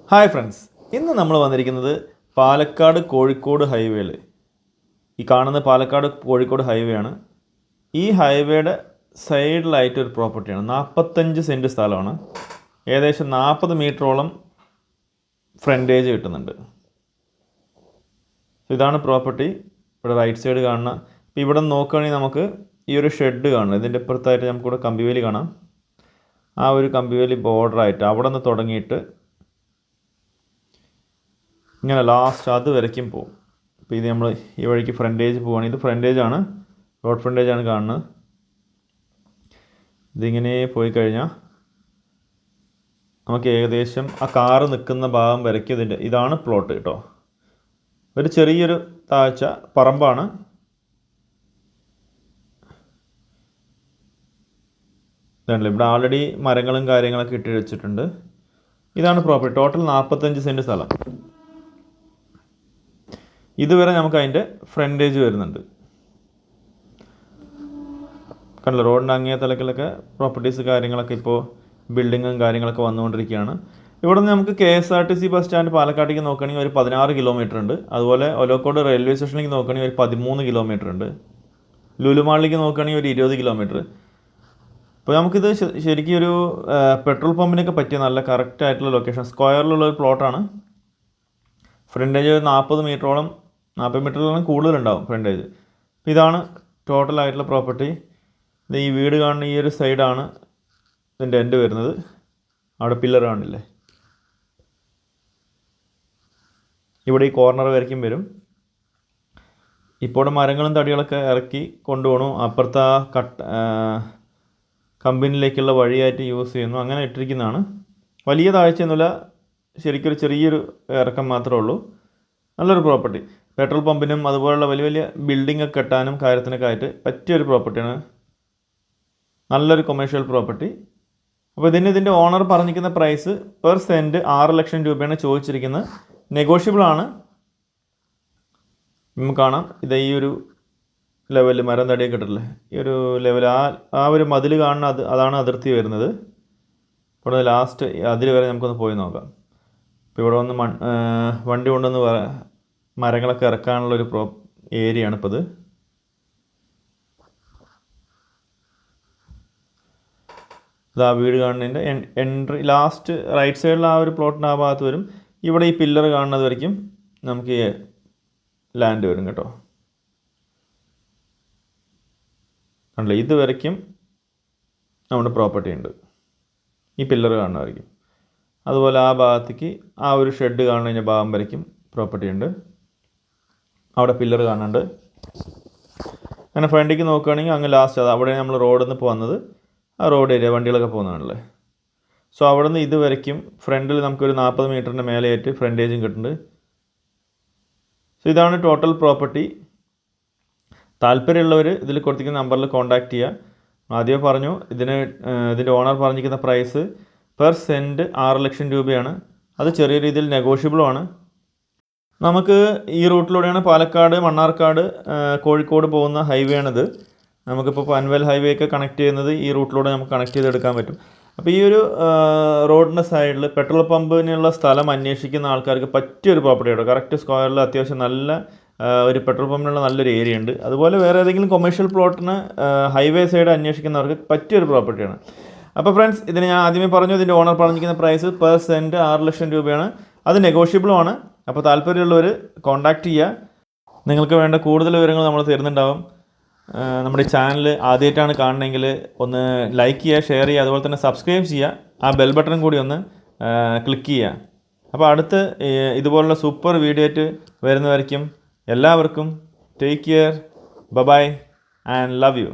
Hi friends, ഇന്ന് നമ്മൾ വന്നിരിക്കുന്നത് പാലക്കാട് കോഴിക്കോട് ഹൈവേയിൽ. ഈ കാണുന്ന പാലക്കാട് കോഴിക്കോട് ഹൈവേ ആണ്. ഈ ഹൈവേയുടെ സൈഡിലായിട്ട് ഒരു പ്രോപ്പർട്ടിയാണ്. 45 സെൻറ്റ് സ്ഥലമാണ്. ഏകദേശം 40 മീറ്ററോളം ഫ്രണ്ടേജ് കിട്ടുന്നുണ്ട്. ഇതാണ് പ്രോപ്പർട്ടി. ഇവിടെ റൈറ്റ് സൈഡ് കാണുന്ന. ഇപ്പോൾ ഇവിടെ നോക്കുകയാണെങ്കിൽ നമുക്ക് ഈ ഒരു ഷെഡ് കാണണം. ഇതിൻ്റെ ഇപ്പുറത്തായിട്ട് നമുക്കിവിടെ കമ്പിവേലി കാണാം. ആ ഒരു കമ്പിവേലി ബോർഡറായിട്ട് അവിടെ നിന്ന് തുടങ്ങിയിട്ട് ഇങ്ങനെ ലാസ്റ്റ് അത് വരയ്ക്കും പോകും. അപ്പോൾ ഇത് നമ്മൾ ഈ വഴിക്ക് ഫ്രണ്ടേജ് പോവുകയാണ്. ഇത് ഫ്രണ്ടേജാണ്, റോഡ് ഫ്രണ്ടേജാണ് കാണുന്നത്. ഇതിങ്ങനെ പോയി കഴിഞ്ഞാൽ നമുക്ക് ഏകദേശം ആ കാറ് നിൽക്കുന്ന ഭാഗം വരയ്ക്കും. ഇതാണ് പ്ലോട്ട് കേട്ടോ. ഒരു ചെറിയൊരു താഴ്ച പറമ്പാണ്. ഇതാണല്ലോ, ഇവിടെ ആൾറെഡി മരങ്ങളും കാര്യങ്ങളൊക്കെ ഇട്ട് വെച്ചിട്ടുണ്ട്. ഇതാണ് പ്രോപ്പർട്ടി. ടോട്ടൽ 45 സെൻറ്റ് സ്ഥലം. ഇതുവരെ നമുക്ക് അതിൻ്റെ ഫ്രണ്ടേജ് വരുന്നുണ്ട്. കണ്ടല്ലോ, റോഡിൻ്റെ അങ്ങേ തലക്കിലൊക്കെ പ്രോപ്പർട്ടീസ് കാര്യങ്ങളൊക്കെ ഇപ്പോൾ ബിൽഡിങ്ങും കാര്യങ്ങളൊക്കെ വന്നുകൊണ്ടിരിക്കുകയാണ്. ഇവിടെ നിന്ന് നമുക്ക് KSRTC ബസ് സ്റ്റാൻഡ് പാലക്കാട്ടേക്ക് നോക്കുകയാണെങ്കിൽ ഒരു 16 കിലോമീറ്റർ ഉണ്ട്. അതുപോലെ ഒലവക്കോട് റെയിൽവേ സ്റ്റേഷനിലേക്ക് നോക്കുകയാണെങ്കിൽ ഒരു 13 കിലോമീറ്റർ ഉണ്ട്. ലുലുമാളിലേക്ക് നോക്കുകയാണെങ്കിൽ ഒരു 20 കിലോമീറ്റർ. അപ്പോൾ നമുക്കിത് ശരിക്കും ഒരു പെട്രോൾ പമ്പിനൊക്കെ പറ്റിയ നല്ല കറക്റ്റ് ആയിട്ടുള്ള ലൊക്കേഷൻ, സ്ക്വയറിലുള്ള ഒരു പ്ലോട്ടാണ്. ഫ്രണ്ടേജ് 40 മീറ്ററോളം, 40 മീറ്ററിലും കൂടുതലുണ്ടാവും ഫ്രണ്ടേജ്. ഇതാണ് ടോട്ടലായിട്ടുള്ള പ്രോപ്പർട്ടി. ഇത് ഈ വീട് കാണുന്ന ഈ ഒരു സൈഡാണ് ഇതിൻ്റെ എൻഡ് വരുന്നത്. അവിടെ പില്ലർ കാണില്ലേ, ഇവിടെ ഈ കോർണർ വരയ്ക്കും വരും. ഇപ്പോൾ മരങ്ങളും തടികളൊക്കെ ഇറക്കി കൊണ്ടുപോകണം. അപ്പുറത്തെ കമ്പനിയിലേക്കുള്ള വഴിയായിട്ട് യൂസ് ചെയ്യുന്നു. അങ്ങനെ ഇട്ടിരിക്കുന്നതാണ്. വലിയ താഴ്ചയൊന്നുമില്ല, ശരിക്കൊരു ചെറിയൊരു ഇറക്കം മാത്രമേ ഉള്ളൂ. നല്ലൊരു പ്രോപ്പർട്ടി. പെട്രോൾ പമ്പിനും അതുപോലുള്ള വലിയ വലിയ ബിൽഡിംഗ് ഒക്കെ കെട്ടാനും കാര്യത്തിനൊക്കെ ആയിട്ട് പറ്റിയൊരു പ്രോപ്പർട്ടിയാണ്. നല്ലൊരു കൊമേഴ്ഷ്യൽ പ്രോപ്പർട്ടി. അപ്പോൾ ഇതിൻ്റെ ഓണർ പറഞ്ഞിരിക്കുന്ന പ്രൈസ് പെർ സെൻറ്റ് 6 ലക്ഷം രൂപയാണ് ചോദിച്ചിരിക്കുന്നത്. നെഗോഷ്യബിൾ ആണ്. നമുക്ക് കാണാം, ഇത് ഈ ഒരു ലെവലിൽ മരം തടിയൊക്കെ ഇട്ടില്ലേ, ഈ ഒരു ലെവൽ, ആ ഒരു മതിൽ കാണുന്ന അതാണ് അതിർത്തി വരുന്നത്. ഇവിടെ ലാസ്റ്റ് അതിൽ വരെ നമുക്കൊന്ന് പോയി നോക്കാം. ഇപ്പോൾ ഇവിടെ വന്ന് വണ്ടി കൊണ്ടുവന്ന് മരങ്ങളൊക്കെ ഇറക്കാനുള്ളൊരു ഏരിയ ആണ് ഇപ്പോൾ ഇത്. ഇതാ വീട് കാണുന്നതിൻ്റെ എൻട്രി ലാസ്റ്റ് റൈറ്റ് സൈഡിൽ ആ ഒരു പ്ലോട്ടിൻ്റെ ആ ഭാഗത്ത് വരും. ഇവിടെ ഈ പില്ലർ കാണുന്നത് വരയ്ക്കും നമുക്ക് ഈ ലാൻഡ് വരും കേട്ടോ. കണ്ടില്ലേ, ഇത് വരയ്ക്കും നമ്മുടെ പ്രോപ്പർട്ടി ഉണ്ട്. ഈ പില്ലർ കാണുന്നതായിരിക്കും. അതുപോലെ ആ ഭാഗത്തേക്ക് ആ ഒരു ഷെഡ് കാണുന്നതിൻ്റെ ഭാഗം വരയ്ക്കും പ്രോപ്പർട്ടി ഉണ്ട്. അവിടെ പില്ലർ കാണുന്നുണ്ട്. അങ്ങനെ ഫ്രണ്ടിലേക്ക് നോക്കുകയാണെങ്കിൽ അങ്ങ് ലാസ്റ്റ് അത് അവിടെ നമ്മൾ റോഡിൽ നിന്ന് ഇപ്പോൾ വന്നത്, ആ റോഡ് ഏരിയ വണ്ടികളൊക്കെ പോകുന്നതാണല്ലേ. സോ അവിടെ നിന്ന് ഇത് വരയ്ക്കും ഫ്രണ്ടിൽ നമുക്കൊരു 40 മീറ്ററിൻ്റെ മേലെയായിട്ട് ഫ്രണ്ടേജും കിട്ടുന്നുണ്ട്. സോ ഇതാണ് ടോട്ടൽ പ്രോപ്പർട്ടി. താല്പര്യമുള്ളവർ ഇതിൽ കൊടുത്തിരിക്കുന്ന നമ്പറിൽ കോൺടാക്റ്റ് ചെയ്യുക. ആദ്യം പറഞ്ഞു, ഇതിൻ്റെ ഓണർ പറഞ്ഞിരിക്കുന്ന പ്രൈസ് പെർ സെൻറ്റ് 6 ലക്ഷം രൂപയാണ്. അത് ചെറിയ രീതിയിൽ നെഗോഷ്യബിളുമാണ്. നമുക്ക് ഈ റൂട്ടിലൂടെയാണ് പാലക്കാട്, മണ്ണാർക്കാട്, കോഴിക്കോട് പോകുന്ന ഹൈവേ ആണിത്. നമുക്കിപ്പോൾ പൻവേൽ ഹൈവേ ഒക്കെ കണക്ട് ചെയ്യുന്നത് ഈ റൂട്ടിലൂടെ നമുക്ക് കണക്ട് ചെയ്തെടുക്കാൻ പറ്റും. അപ്പോൾ ഈ ഒരു റോഡിൻ്റെ സൈഡിൽ പെട്രോൾ പമ്പിനുള്ള സ്ഥലം അന്വേഷിക്കുന്ന ആൾക്കാർക്ക് പറ്റിയൊരു പ്രോപ്പർട്ടിയാണ്. കറക്റ്റ് സ്ക്വയറിൽ അത്യാവശ്യം നല്ല ഒരു പെട്രോൾ പമ്പിനുള്ള നല്ലൊരു ഏരിയ ഉണ്ട്. അതുപോലെ വേറെ ഏതെങ്കിലും കൊമേഴ്ഷ്യൽ പ്ലോട്ടിന് ഹൈവേ സൈഡ് അന്വേഷിക്കുന്നവർക്ക് പറ്റിയൊരു പ്രോപ്പർട്ടിയാണ്. അപ്പോൾ ഫ്രണ്ട്സ്, ഇതിന് ഞാൻ ആദ്യമേ പറഞ്ഞു, ഇതിൻ്റെ ഓണർ പറഞ്ഞിരിക്കുന്ന പ്രൈസ് പെർ സെൻറ്റ് 6 ലക്ഷം രൂപയാണ്. അത് നെഗോഷ്യബിളുമാണ്. അപ്പോൾ താല്പര്യമുള്ളവർ കോൺടാക്റ്റ് ചെയ്യുക. നിങ്ങൾക്ക് വേണ്ട കൂടുതൽ വിവരങ്ങൾ നമ്മൾ തരുന്നുണ്ടാവും. നമ്മുടെ ഈ ചാനൽ ആദ്യമായിട്ടാണ് കാണണമെങ്കിൽ ഒന്ന് ലൈക്ക് ചെയ്യുക, ഷെയർ ചെയ്യുക, അതുപോലെ തന്നെ സബ്സ്ക്രൈബ് ചെയ്യുക. ആ ബെൽ ബട്ടൺ കൂടി ഒന്ന് ക്ലിക്ക് ചെയ്യുക. അപ്പോൾ അടുത്ത് ഇതുപോലുള്ള സൂപ്പർ വീഡിയോ ആയിട്ട് വരുന്നവരേക്കും എല്ലാവർക്കും take care, bye and love U.